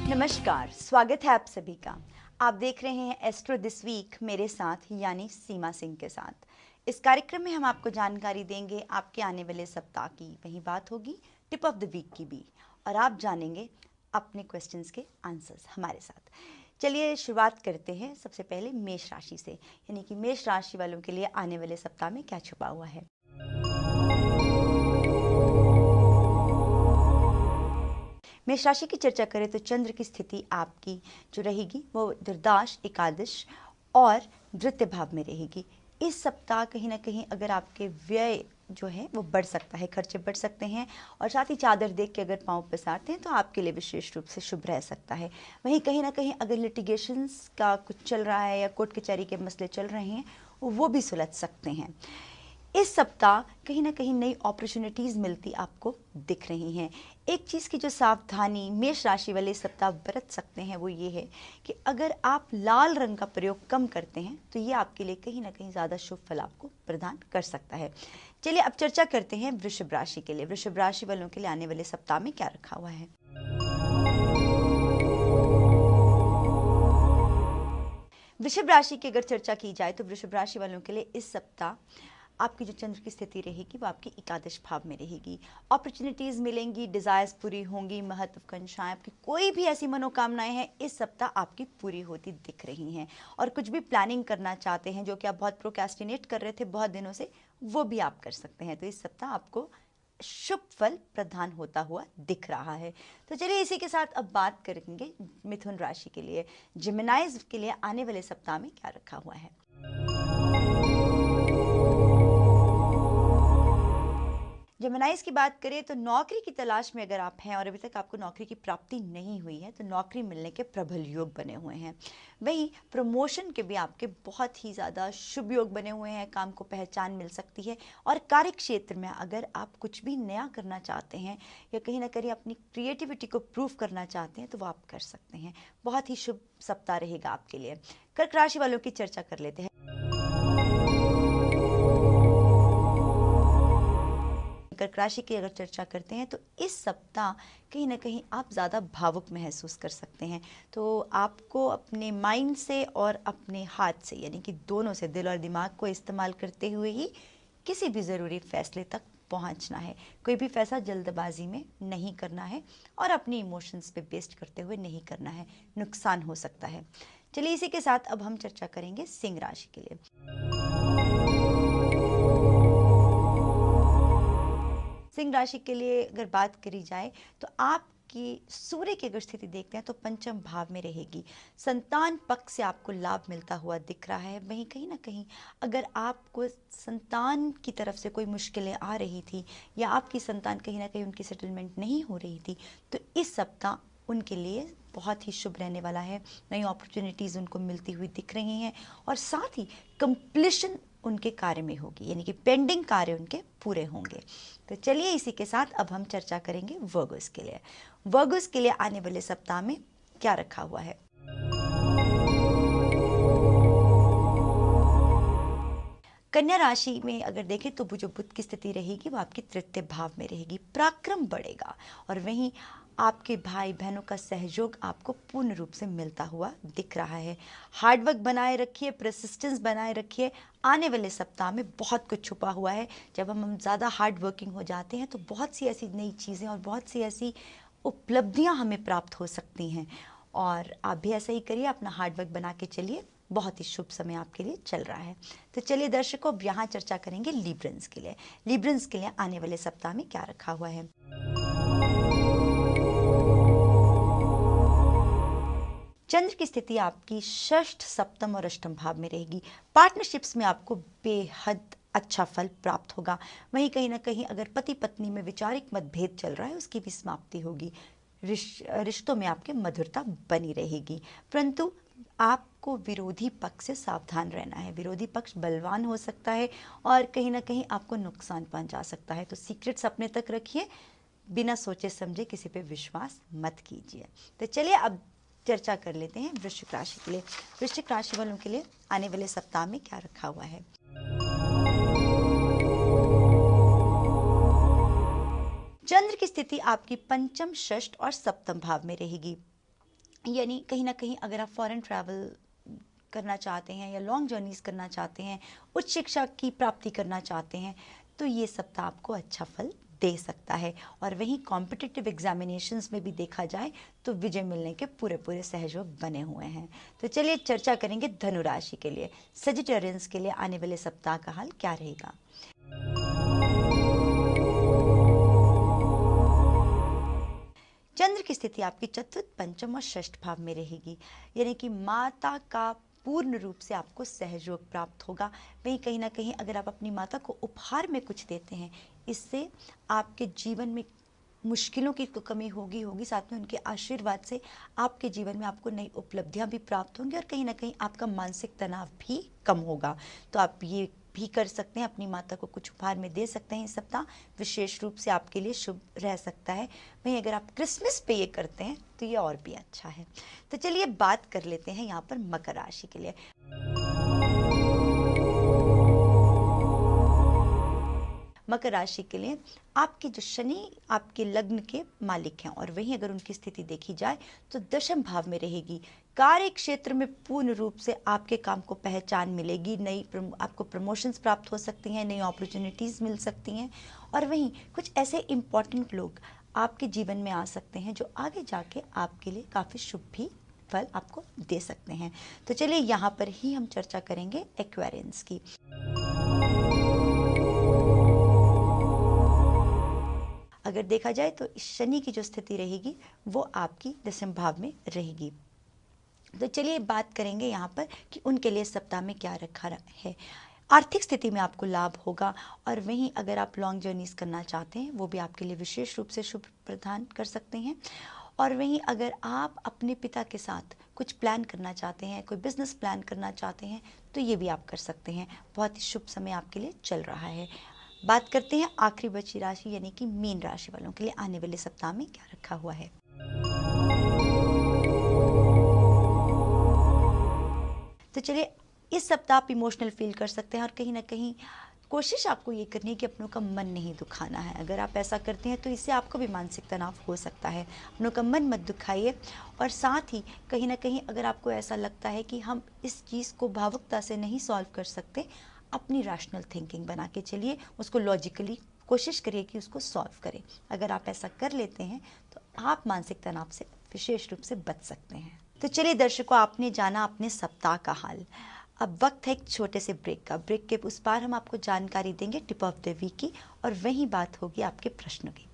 नमस्कार, स्वागत है आप सभी का। आप देख रहे हैं एस्ट्रो दिस वीक मेरे साथ यानी सीमा सिंह के साथ। इस कार्यक्रम में हम आपको जानकारी देंगे आपके आने वाले सप्ताह की, वहीं बात होगी टिप ऑफ द वीक की भी, और आप जानेंगे अपने क्वेश्चंस के आंसर्स हमारे साथ। चलिए शुरुआत करते हैं सबसे पहले मेष राशि से, यानी कि मेष राशि वालों के लिए आने वाले सप्ताह में क्या छुपा हुआ है। मेष राशि की चर्चा करें तो चंद्र की स्थिति आपकी जो रहेगी वो दुर्दाश, एकादश और द्वितीय भाव में रहेगी। इस सप्ताह कहीं ना कहीं अगर आपके व्यय जो है वो बढ़ सकता है, खर्चे बढ़ सकते हैं, और साथ ही चादर देख के अगर पांव पसारते हैं तो आपके लिए विशेष रूप से शुभ रह सकता है। वहीं कहीं ना कहीं अगर लिटिगेशंस का कुछ चल रहा है या कोर्ट कचहरी के मसले चल रहे हैं वो भी सुलझ सकते हैं। इस सप्ताह कहीं ना कहीं नई अपॉर्चुनिटीज मिलती आपको दिख रही हैं। एक चीज़ की जो सावधानी मेष राशि वाले इस सप्ताह बरत सकते हैं वो ये है कि अगर आप लाल रंग का प्रयोग कम करते हैं तो ये आपके लिए कहीं ना कहीं ज़्यादा शुभ फल आपको प्रदान कर सकता है। चलिए अब चर्चा करते हैं वृषभ राशि के लिए। वृषभ राशि वालों के लिए आने वाले सप्ताह में क्या रखा हुआ है। वृषभ राशि की अगर चर्चा की जाए तो वृषभ राशि वालों के लिए इस सप्ताह आपकी जो चंद्र की स्थिति रहेगी वो आपकी एकादश भाव में रहेगी। अपॉर्चुनिटीज मिलेंगी, डिजायर्स पूरी होंगी, महत्वाकांक्षाएं, आपकी कोई भी ऐसी मनोकामनाएं हैं इस सप्ताह आपकी पूरी होती दिख रही हैं। और कुछ भी प्लानिंग करना चाहते हैं जो कि आप बहुत प्रोक्रेस्टिनेट कर रहे थे बहुत दिनों से, वो भी आप कर सकते हैं। तो इस सप्ताह आपको शुभ फल प्रदान होता हुआ दिख रहा है। तो चलिए इसी के साथ अब बात करेंगे मिथुन राशि के लिए। जेमिनाइज के लिए आने वाले सप्ताह में क्या रखा हुआ है। जेमिनाइज की बात करें तो नौकरी की तलाश में अगर आप हैं और अभी तक आपको नौकरी की प्राप्ति नहीं हुई है तो नौकरी मिलने के प्रबल योग बने हुए हैं। वहीं प्रमोशन के भी आपके बहुत ही ज़्यादा शुभ योग बने हुए हैं, काम को पहचान मिल सकती है। और कार्य क्षेत्र में अगर आप कुछ भी नया करना चाहते हैं या कहीं ना कहीं अपनी क्रिएटिविटी को प्रूव करना चाहते हैं तो वो आप कर सकते हैं। बहुत ही शुभ सप्ताह रहेगा आपके लिए। कर्क राशि वालों की चर्चा कर लेते हैं। कर्क राशि की अगर चर्चा करते हैं तो इस सप्ताह कहीं ना कहीं आप ज़्यादा भावुक महसूस कर सकते हैं। तो आपको अपने माइंड से और अपने हाथ से, यानी कि दोनों से, दिल और दिमाग को इस्तेमाल करते हुए ही किसी भी ज़रूरी फैसले तक पहुंचना है। कोई भी फैसला जल्दबाजी में नहीं करना है और अपने इमोशंस पे बेस्ड करते हुए नहीं करना है, नुकसान हो सकता है। चलिए इसी के साथ अब हम चर्चा करेंगे सिंह राशि के लिए। सिंह राशि के लिए अगर बात करी जाए तो आपकी सूर्य की अगर स्थिति देखते हैं तो पंचम भाव में रहेगी। संतान पक्ष से आपको लाभ मिलता हुआ दिख रहा है। वहीं कहीं ना कहीं अगर आपको संतान की तरफ से कोई मुश्किलें आ रही थी या आपकी संतान कहीं ना कहीं उनकी सेटलमेंट नहीं हो रही थी तो इस सप्ताह उनके लिए बहुत ही शुभ रहने वाला है। नई अपॉर्चुनिटीज़ उनको मिलती हुई दिख रही हैं और साथ ही कंप्लीशन उनके कार्य में होगी, यानी कि पेंडिंग कार्य उनके पूरे होंगे। तो चलिए इसी के साथ अब हम चर्चा करेंगे वर्गोस के लिए। वर्गोस के लिए आने वाले सप्ताह में क्या रखा हुआ है। कन्या राशि में अगर देखें तो जो बुध की स्थिति रहेगी वो आपकी तृतीय भाव में रहेगी। पराक्रम बढ़ेगा और वहीं आपके भाई बहनों का सहयोग आपको पूर्ण रूप से मिलता हुआ दिख रहा है। हार्डवर्क बनाए रखिए, परसिस्टेंस बनाए रखिए। आने वाले सप्ताह में बहुत कुछ छुपा हुआ है। जब हम ज़्यादा हार्ड वर्किंग हो जाते हैं तो बहुत सी ऐसी नई चीज़ें और बहुत सी ऐसी उपलब्धियां हमें प्राप्त हो सकती हैं। और आप भी ऐसा ही करिए, अपना हार्डवर्क बना के चलिए। बहुत ही शुभ समय आपके लिए चल रहा है। तो चलिए दर्शकों, अब यहाँ चर्चा करेंगे लिब्रन्स के लिए। लिब्रन्स के लिए आने वाले सप्ताह में क्या रखा हुआ है। चंद्र की स्थिति आपकी षष्ठ, सप्तम और अष्टम भाव में रहेगी। पार्टनरशिप्स में आपको बेहद अच्छा फल प्राप्त होगा। वहीं कहीं ना कहीं अगर पति पत्नी में वैचारिक मतभेद चल रहा है उसकी भी समाप्ति होगी। रिश्तों में आपके मधुरता बनी रहेगी, परंतु आपको विरोधी पक्ष से सावधान रहना है। विरोधी पक्ष बलवान हो सकता है और कहीं ना कहीं आपको नुकसान पहुंचा सकता है। तो सीक्रेट्स अपने तक रखिए, बिना सोचे समझे किसी पे विश्वास मत कीजिए। तो चलिए अब चर्चा कर लेते हैं वृश्चिक राशि के लिए। वृश्चिक राशि वालों के लिए आने वाले सप्ताह में क्या रखा हुआ है। चंद्र की स्थिति आपकी पंचम, षष्ठ और सप्तम भाव में रहेगी। यानी कहीं ना कहीं अगर आप फॉरेन ट्रैवल करना चाहते हैं या लॉन्ग जर्नीज करना चाहते हैं, उच्च शिक्षा की प्राप्ति करना चाहते हैं, तो ये सप्ताह आपको अच्छा फल दे सकता है। और वहीं कॉम्पिटिटिव एग्जामिनेशंस में भी देखा जाए तो विजय मिलने के पूरे पूरे सहयोग बने हुए हैं। तो चलिए चर्चा करेंगे धनु राशि के लिए, सजिटेरियंस के लिए आने वाले सप्ताह का हाल क्या रहेगा। चंद्र की स्थिति आपकी चतुर्थ, पंचम और षष्ठ भाव में रहेगी, यानी कि माता का पूर्ण रूप से आपको सहयोग प्राप्त होगा। वहीं कहीं ना कहीं अगर आप अपनी माता को उपहार में कुछ देते हैं, इससे आपके जीवन में मुश्किलों की तो कमी होगी, साथ में उनके आशीर्वाद से आपके जीवन में आपको नई उपलब्धियां भी प्राप्त होंगी और कहीं ना कहीं आपका मानसिक तनाव भी कम होगा। तो आप ये भी कर सकते हैं, अपनी माता को कुछ उपहार में दे सकते हैं। इस सप्ताह विशेष रूप से आपके लिए शुभ रह सकता है। वहीं अगर आप क्रिसमस पे ये करते हैं तो ये और भी अच्छा है। तो चलिए बात कर लेते हैं यहाँ पर मकर राशि के लिए। मकर राशि के लिए आपके जो शनि आपके लग्न के मालिक हैं, और वहीं अगर उनकी स्थिति देखी जाए तो दशम भाव में रहेगी। कार्य क्षेत्र में पूर्ण रूप से आपके काम को पहचान मिलेगी, आपको प्रमोशंस प्राप्त हो सकती हैं, नई अपॉर्चुनिटीज़ मिल सकती हैं। और वहीं कुछ ऐसे इम्पॉर्टेंट लोग आपके जीवन में आ सकते हैं जो आगे जाके आपके लिए काफ़ी शुभ भी फल आपको दे सकते हैं। तो चलिए यहाँ पर ही हम चर्चा करेंगे एक्वेरियंस की। अगर देखा जाए तो शनि की जो स्थिति रहेगी वो आपकी दशम भाव में रहेगी। तो चलिए बात करेंगे यहाँ पर कि उनके लिए सप्ताह में क्या रखा है। आर्थिक स्थिति में आपको लाभ होगा, और वहीं अगर आप लॉन्ग जर्नीज करना चाहते हैं वो भी आपके लिए विशेष रूप से शुभ प्रदान कर सकते हैं। और वहीं अगर आप अपने पिता के साथ कुछ प्लान करना चाहते हैं, कोई बिजनेस प्लान करना चाहते हैं, तो ये भी आप कर सकते हैं। बहुत ही शुभ समय आपके लिए चल रहा है। बात करते हैं आखिरी बची राशि यानी कि मीन राशि वालों के लिए आने वाले सप्ताह में क्या रखा हुआ है। तो चलिए, इस सप्ताह आप इमोशनल फील कर सकते हैं और कहीं ना कहीं कोशिश आपको ये करनी है कि अपनों का मन नहीं दुखाना है। अगर आप ऐसा करते हैं तो इससे आपको भी मानसिक तनाव हो सकता है। अपनों का मन मत दुखाइए। और साथ ही कहीं ना कहीं अगर आपको ऐसा लगता है कि हम इस चीज़ को भावुकता से नहीं सॉल्व कर सकते, अपनी रैशनल थिंकिंग बना के चलिए, उसको लॉजिकली कोशिश करिए कि उसको सॉल्व करें। अगर आप ऐसा कर लेते हैं तो आप मानसिक तनाव से विशेष रूप से बच सकते हैं। तो चलिए दर्शकों, आपने जाना अपने सप्ताह का हाल। अब वक्त है एक छोटे से ब्रेक का। ब्रेक के उस पार हम आपको जानकारी देंगे टिप ऑफ द वीक की, और वहीं बात होगी आपके प्रश्नों की।